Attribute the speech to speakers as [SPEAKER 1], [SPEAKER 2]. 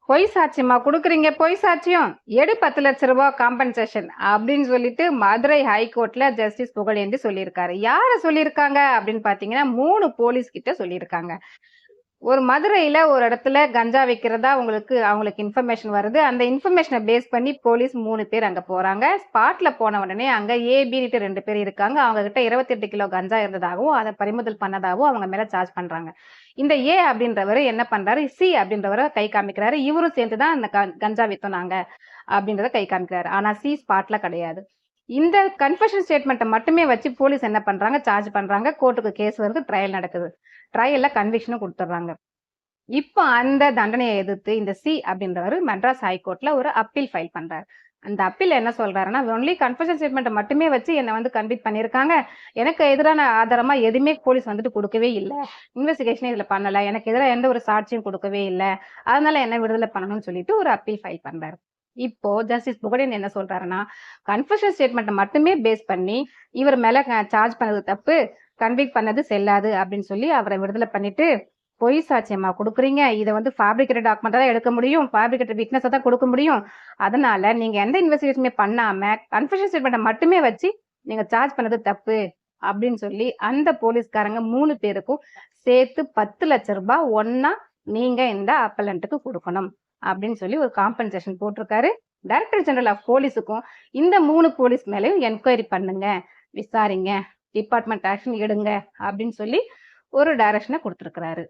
[SPEAKER 1] பொய் சாட்சியமா குடுக்குறீங்க, பொய் சாட்சியம் எடு 10,00,000 காம்பன்சேஷன் அப்படின்னு சொல்லிட்டு மதுரை ஹைகோர்ட்ல ஜஸ்டிஸ் புகழேந்தி சொல்லியிருக்காரு. யார சொல்லியிருக்காங்க அப்படின்னு பாத்தீங்கன்னா 3 போலீஸ் கிட்ட சொல்லியிருக்காங்க. ஒரு மதுரையில ஒரு இடத்துல கஞ்சா விக்கிறதா அவங்களுக்கு இன்ஃபர்மேஷன் வருது. அந்த இன்ஃபர்மேஷனை பேஸ் பண்ணி போலீஸ் 3 பேர் அங்க போறாங்க. ஸ்பாட்ல போன உடனே அங்க ஏபின்ட்டு 2 பேர் இருக்காங்க. அவங்க கிட்ட 28 கிலோ கஞ்சா இருந்ததாகவும் அதை பறிமுதல் பண்ணதாகவும் அவங்க மேல சார்ஜ் பண்றாங்க. இந்த ஏ அப்படின்றவரு என்ன பண்றாரு, சி அப்படின்றவரை கை காமிக்கிறாரு. இவரும் சேர்ந்துதான் அந்த கஞ்சா வித்தோம் நாங்க அப்படின்றத கை காமிக்கிறாரு. ஆனா சி ஸ்பாட்ல கிடையாது. இந்த கன்ஃபெஷன் ஸ்டேட்மெண்ட்டை மட்டுமே வச்சு போலீஸ் என்ன பண்றாங்க, சார்ஜ் பண்றாங்க. கோர்ட்டுக்கு கேஸ் வருது, ட்ரையல் நடக்குது. ட்ரையல்ல கன்விக்ஷனும் கொடுத்துட்றாங்க. இப்போ அந்த தண்டனையை எதிர்த்து இந்த சி அப்படின்றவர் மெட்ராஸ் ஹைகோர்ட்ல ஒரு அப்பீல் ஃபைல் பண்றாரு. அந்த அப்பீல் என்ன சொல்றாருன்னா, ஒன்லி கன்ஃபெஷன் ஸ்டேட்மெண்ட் மட்டுமே வச்சு என்னை வந்து கன்விக்ட் பண்ணியிருக்காங்க. எனக்கு எதிரான ஆதாரமா எதுவுமே போலீஸ் வந்துட்டு கொடுக்கவே இல்லை. இன்வெஸ்டிகேஷனே இதுல பண்ணல. எனக்கு எதிராக எந்த ஒரு சாட்சியும் கொடுக்கவே இல்லை. அதனால என்ன விடுதலை பண்ணணும்னு சொல்லிட்டு ஒரு அப்பீல் ஃபைல் பண்றாரு. இப்போ ஜஸ்டிஸ் புகழேந்தி என்ன சொல்றாருன்னா, கன்ஃபெஷன் ஸ்டேட்மெண்ட் மட்டுமே பேஸ் பண்ணி இவர் மேல சார்ஜ் பண்ணது தப்பு, கன்விக்ட் பண்ணது செல்லாது அப்படின்னு சொல்லி அவரை விடுதலை பண்ணிட்டு, பொய் சாட்சியமா குடுக்குறீங்க, இதை வந்து ஃபேப்ரிகேட்டட் டாக்குமெண்ட் தான் எடுக்க முடியும், ஃபேப்ரிகேட்டட் விட்னஸ் தான் கொடுக்க முடியும். அதனால நீங்க எந்த இன்வெஸ்டிகேஷனுமே பண்ணாம கன்ஃபெஷன் ஸ்டேட்மெண்ட் மட்டுமே வச்சு நீங்க சார்ஜ் பண்ணது தப்பு அப்படின்னு சொல்லி அந்த போலீஸ்காரங்க 3 பேருக்கும் சேர்த்து 10,00,000 ஒன்னா நீங்க இந்த அப்பலண்ட்டுக்கு கொடுக்கணும் அப்படின்னு சொல்லி ஒரு காம்பன்சேஷன் போட்டிருக்காரு. டைரக்டர் ஜெனரல் ஆஃப் போலீஸுக்கும் இந்த 3 போலீஸ் மேலேயும் என்கொயரி பண்ணுங்க, விசாரிங்க, டிபார்ட்மெண்ட் ஆக்ஷன் எடுங்க அப்படின்னு சொல்லி ஒரு டைரக்ஷனை கொடுத்திருக்கிறாரு.